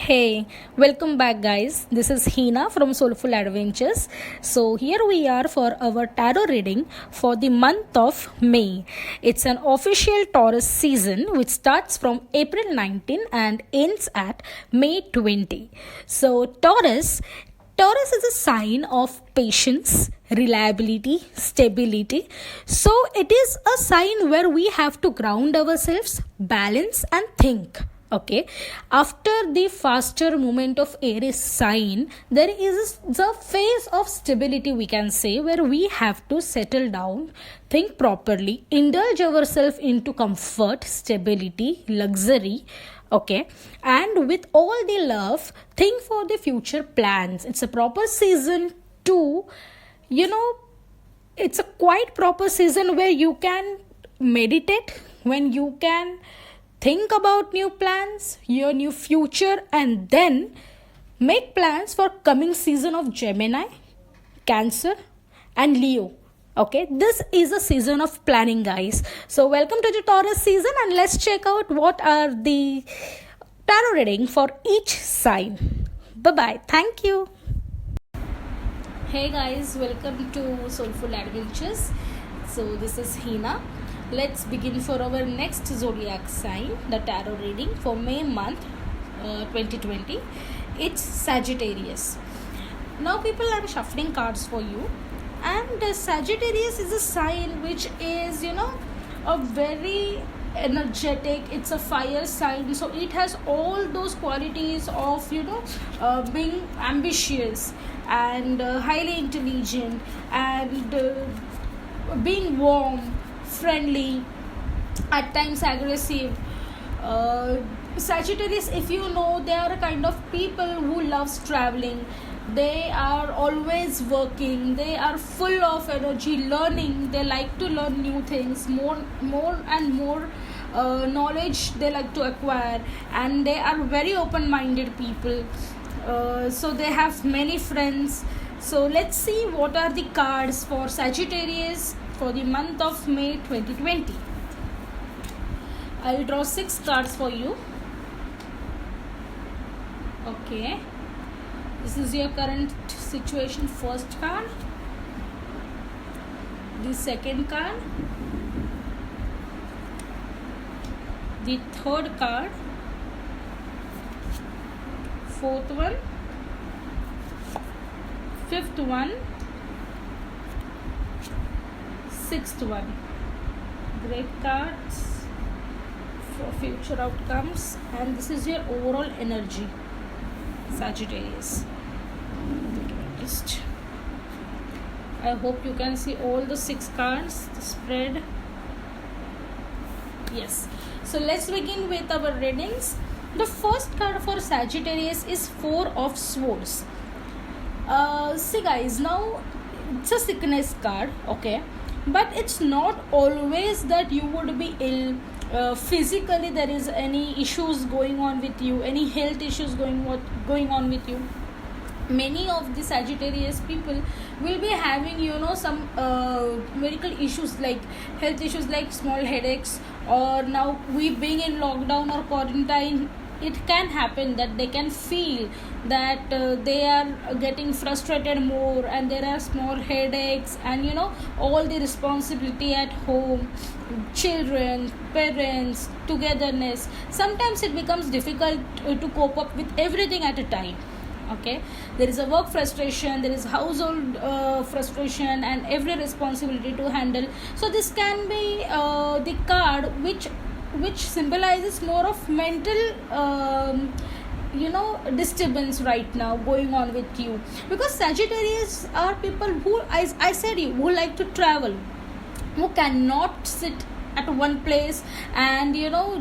Hey, welcome back, guys. This is Hina from Soulful Adventures. So, here we are for our tarot reading for the month of May. It's an official Taurus season which starts from April 19 and ends at May 20. So, Taurus is a sign of patience, reliability, stability. So, it is a sign where we have to ground ourselves, balance, and think. Okay, after the faster movement of Aries sign, there is the phase of stability, we can say, where we have to settle down, think properly, indulge ourselves into comfort, stability, luxury. Okay, and with all the love, think for the future plans. It's a proper season to, you know, it's a quite proper season where you can meditate, when you can think about new plans, your new future, and then make plans for coming season of Gemini, Cancer, and Leo. Okay, this is a season of planning, guys. So welcome to the Taurus season, and let's check out what are the tarot reading for each sign. Bye bye. Thank you. Hey guys, welcome to Soulful Adventures. So this is Hina. Let's begin for our next zodiac sign, the tarot reading for May month 2020. It's Sagittarius. Now people are shuffling cards for you, and Sagittarius is a sign which is, a very energetic. It's a fire sign, so it has all those qualities of being ambitious and highly intelligent and being warm, friendly, at times aggressive. Sagittarius, if you know, they are a kind of people who loves traveling. They are always working. They are full of energy, learning. They like to learn new things, more and more knowledge they like to acquire, and they are very open-minded people. So they have many friends. So let's see what are the cards for Sagittarius for the month of May 2020. I'll draw 6 cards for you. Okay, this is your current situation. First card, the second card, the third card, fourth one, fifth one, sixth one. Great cards for future outcomes, and this is your overall energy, Sagittarius. I hope you can see all the 6 cards, the spread. Yes, so let's begin with our readings. The first card for Sagittarius is 4 of Swords. See guys, now it's a sickness card, okay, but it's not always that you would be ill. Physically there is any issues going on with you, any health issues going on with you. Many of the Sagittarius people will be having some medical issues, like health issues, like small headaches, or now we being in lockdown or quarantine, it can happen that they can feel that they are getting frustrated more, and there are small headaches, and all the responsibility at home, children, parents, togetherness. Sometimes it becomes difficult to cope up with everything at a time. Okay, there is a work frustration, there is household frustration, and every responsibility to handle. So this can be the card which symbolizes more of mental disturbance right now going on with you, because Sagittarius are people who I said you who like to travel, who cannot sit at one place and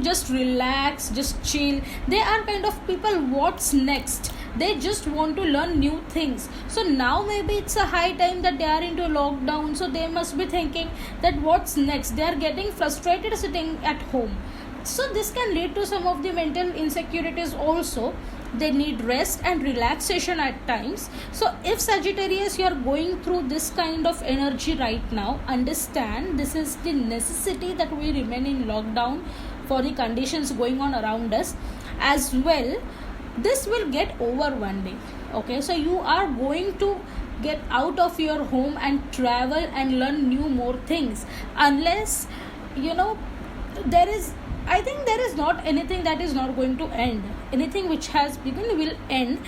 just relax, just chill. They are kind of people, what's next, they just want to learn new things. So now maybe it's a high time that they are into lockdown, so they must be thinking that what's next. They are getting frustrated sitting at home, so this can lead to some of the mental insecurities also. They need rest and relaxation at times. So if Sagittarius, you are going through this kind of energy right now, understand this is the necessity that we remain in lockdown for the conditions going on around us. As well, this will get over one day. Okay, so you are going to get out of your home and travel and learn new more things, unless you know there is, I think there is not anything that is not going to end. Anything which has begun will end.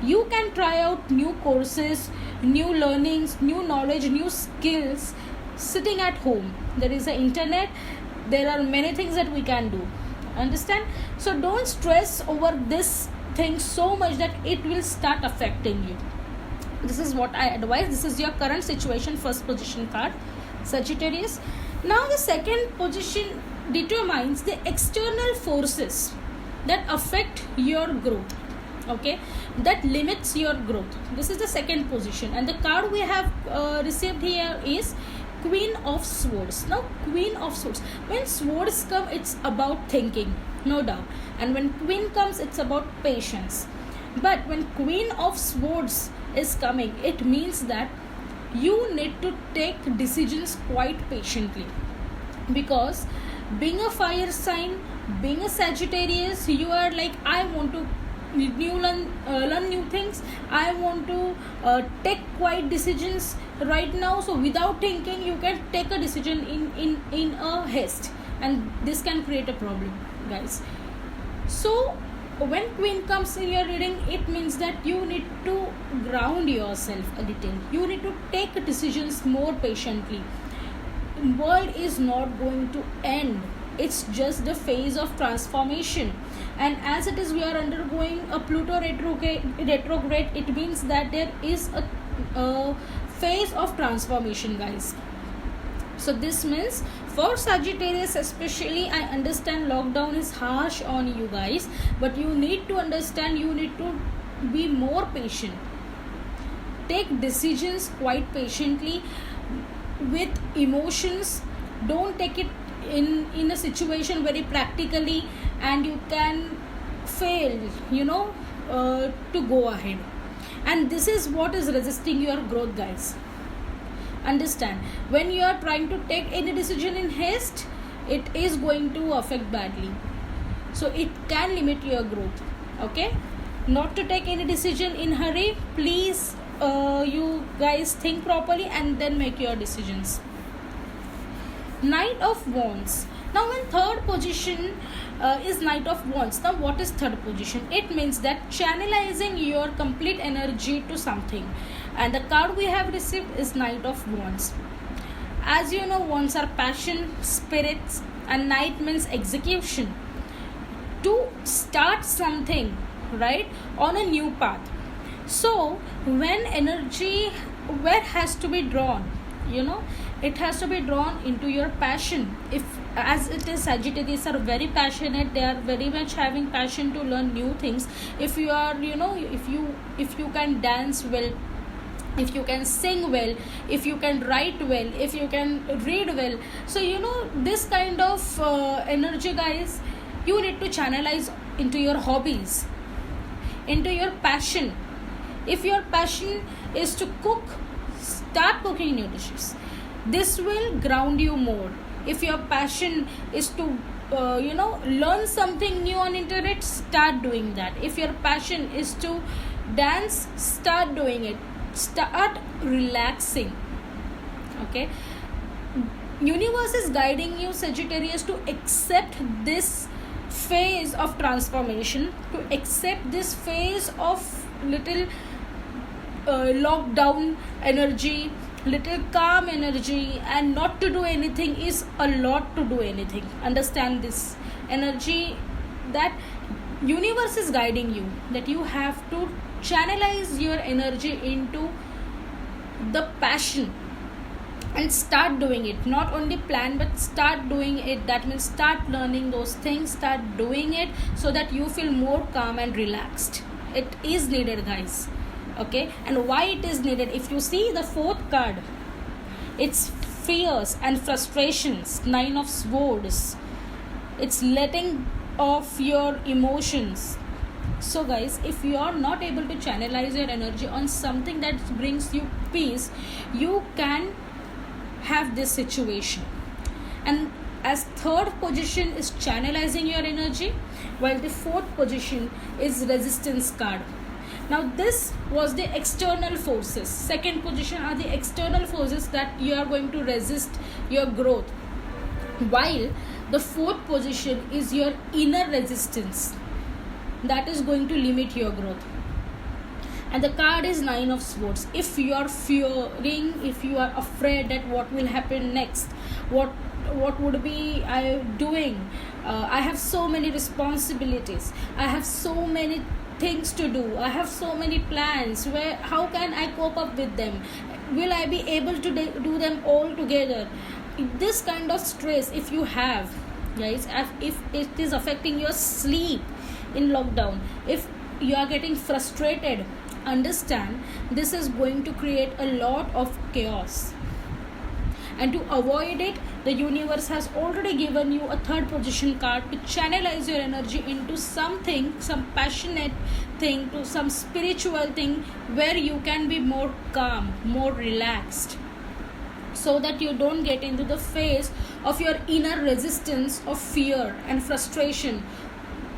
You can try out new courses, new learnings, new knowledge, new skills sitting at home. There is the internet, there are many things that we can do. Understand? So don't stress over this thing so much that it will start affecting you. This is what I advise. This is your current situation, first position card, Sagittarius. Now the second position determines the external forces that affect your growth, okay, that limits your growth. This is the second position, and the card we have received here is Queen of Swords. Now Queen of Swords, when swords come, it's about thinking, no doubt, and when Queen comes, it's about patience. But when Queen of Swords is coming, it means that you need to take decisions quite patiently, because being a fire sign, being a Sagittarius, you are like, I want to learn new things, I want to take quite decisions right now. So without thinking, you can take a decision in a haste, and this can create a problem, guys. So when Queen comes in your reading, it means that you need to ground yourself a little, you need to take decisions more patiently. World is not going to end, it's just the phase of transformation, and as it is, we are undergoing a Pluto retrograde. It means that there is a phase of transformation, guys. So this means for Sagittarius especially, I understand lockdown is harsh on you guys, but you need to understand, you need to be more patient, take decisions quite patiently with emotions. Don't take it in a situation very practically, and you can fail, to go ahead, and this is what is resisting your growth, guys. Understand, when you are trying to take any decision in haste, it is going to affect badly, so it can limit your growth. Okay, not to take any decision in hurry, please. You guys think properly and then make your decisions. Knight of Wands. Now in third position is Knight of Wands. Now what is third position? It means that channelizing your complete energy to something, and the card we have received is Knight of Wands. As you know, wands are passion, spirits, and knight means execution, to start something, right, on a new path. So when energy, where has to be drawn, it has to be drawn into your passion. If, as it is, Sagittarius are very passionate, they are very much having passion to learn new things. If you are, if you can dance well, if you can sing well, if you can write well, if you can read well, so this kind of energy, guys, you need to channelize into your hobbies, into your passion. If your passion is to cook, start cooking new dishes. This will ground you more. If your passion is to learn something new on internet, start doing that. If your passion is to dance, start doing it. Start relaxing. Okay, universe is guiding you, Sagittarius, to accept this phase of transformation, to accept this phase of little lockdown energy, little calm energy, and not to do anything is a lot to do anything. Understand this energy, that universe is guiding you, that you have to channelize your energy into the passion and start doing it. Not only plan, but start doing it. That means start learning those things, start doing it, so that you feel more calm and relaxed. It is needed, guys. Okay, and why it is needed? If you see the fourth card, it's fears and frustrations, Nine of Swords. It's letting off your emotions. So guys, if you are not able to channelize your energy on something that brings you peace, you can have this situation. And as third position is channelizing your energy, while the fourth position is resistance card. Now this was the external forces. Second position are the external forces that you are going to resist your growth, while the fourth position is your inner resistance that is going to limit your growth. And the card is Nine of Swords. If you are fearing, if you are afraid that what will happen next, what would be I doing, I have so many responsibilities, I have so many things to do, I have so many plans, where how can I cope up with them, will I be able to do them all together? This kind of stress, if you have, guys, if it is affecting your sleep in lockdown, if you are getting frustrated, understand this is going to create a lot of chaos. And to avoid it, the universe has already given you a third position card to channelize your energy into something, some passionate thing, to some spiritual thing where you can be more calm, more relaxed, so that you don't get into the phase of your inner resistance of fear and frustration,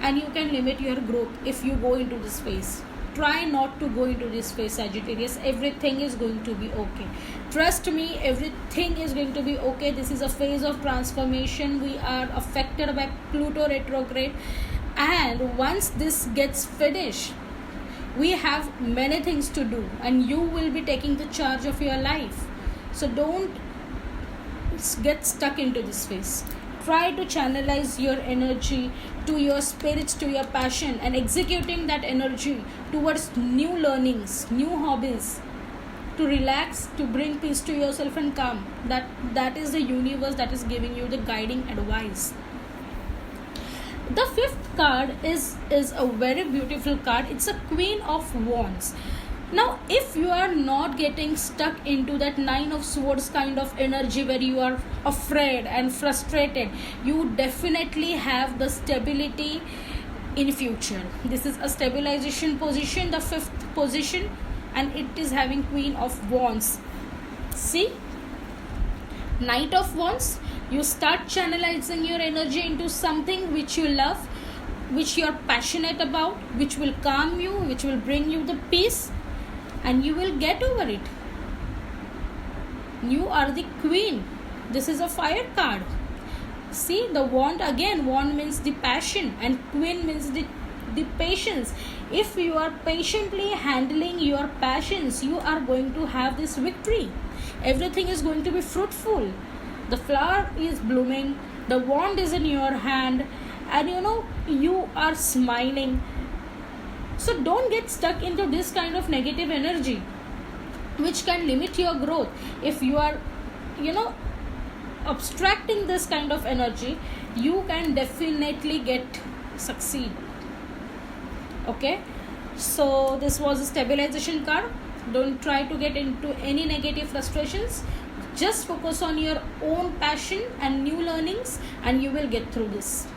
and you can limit your growth if you go into this phase. Try not to go into this phase, Sagittarius. Everything is going to be okay. Trust me, everything is going to be okay. This is a phase of transformation. We are affected by Pluto retrograde, and once this gets finished, we have many things to do, and you will be taking the charge of your life. So don't get stuck into this phase. Try to channelize your energy to your spirits, to your passion, and executing that energy towards new learnings, new hobbies, to relax, to bring peace to yourself and calm. That is the universe that is giving you the guiding advice. The fifth card is a very beautiful card. It's a Queen of Wands. Now, if you are not getting stuck into that Nine of Swords kind of energy where you are afraid and frustrated, you definitely have the stability in future. This is a stabilization position, the fifth position, and it is having Queen of Wands. See, Knight of Wands, you start channelizing your energy into something which you love, which you are passionate about, which will calm you, which will bring you the peace, and you will get over it. You are the queen. This is a fire card. See, the wand again. Wand means the passion, and queen means the patience. If you are patiently handling your passions, you are going to have this victory. Everything is going to be fruitful. The flower is blooming, the wand is in your hand, and you are smiling. So don't get stuck into this kind of negative energy which can limit your growth. If you are abstracting this kind of energy, you can definitely get succeed. Okay, so this was a stabilization card. Don't try to get into any negative frustrations. Just focus on your own passion and new learnings, and you will get through this.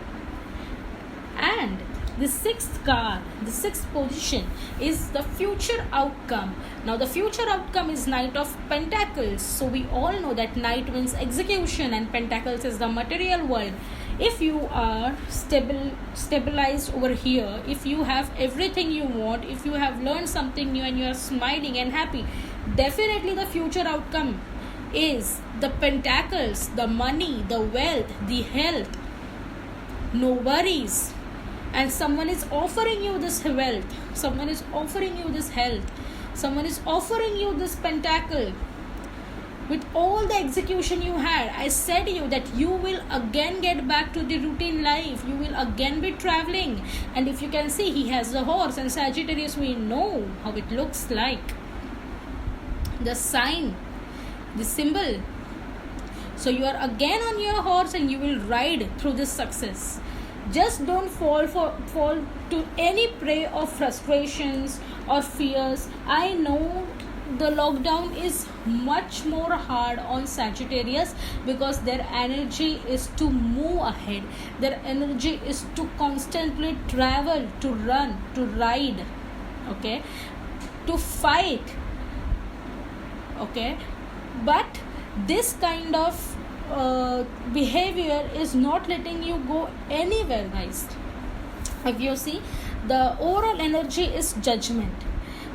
And the sixth card, the sixth position, is the future outcome. Now the future outcome is Knight of Pentacles. So we all know that Knight means execution and Pentacles is the material world. If you are stabilized over here, if you have everything you want, if you have learned something new and you are smiling and happy, definitely the future outcome is the Pentacles, the money, the wealth, the health, no worries. And someone is offering you this wealth, someone is offering you this health, someone is offering you this pentacle. With all the execution you had, I said to you that you will again get back to the routine life. You will again be traveling. And if you can see, he has the horse, and Sagittarius, we know how it looks like. The sign, the symbol. So you are again on your horse and you will ride through this success. Just don't fall to any prey of frustrations or fears. I know the lockdown is much more hard on Sagittarius because their energy is to move ahead. Their energy is to constantly travel, to run, to ride, okay, to fight, okay. But this kind of behavior is not letting you go anywhere, guys. If you see, the overall energy is judgment.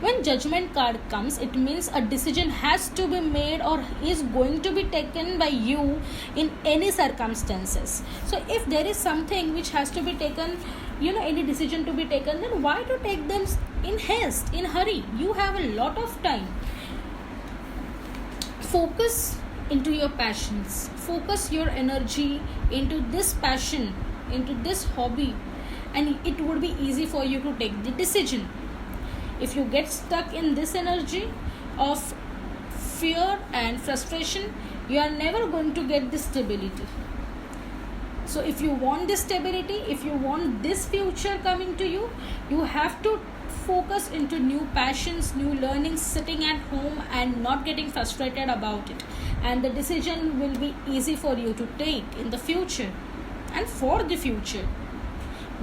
When judgment card comes, it means a decision has to be made or is going to be taken by you in any circumstances. So if there is something which has to be taken, any decision to be taken, then why to take them in haste, in hurry? You have a lot of time. Focus into your passions, focus your energy into this passion, into this hobby, and it would be easy for you to take the decision. If you get stuck in this energy of fear and frustration, you are never going to get this stability. So if you want this stability, if you want this future coming to you, you have to focus into new passions, new learnings, sitting at home and not getting frustrated about it, and the decision will be easy for you to take in the future and for the future.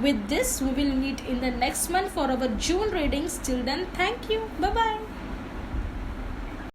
With this, we will meet in the next month for our June readings. Till then, thank you. Bye bye.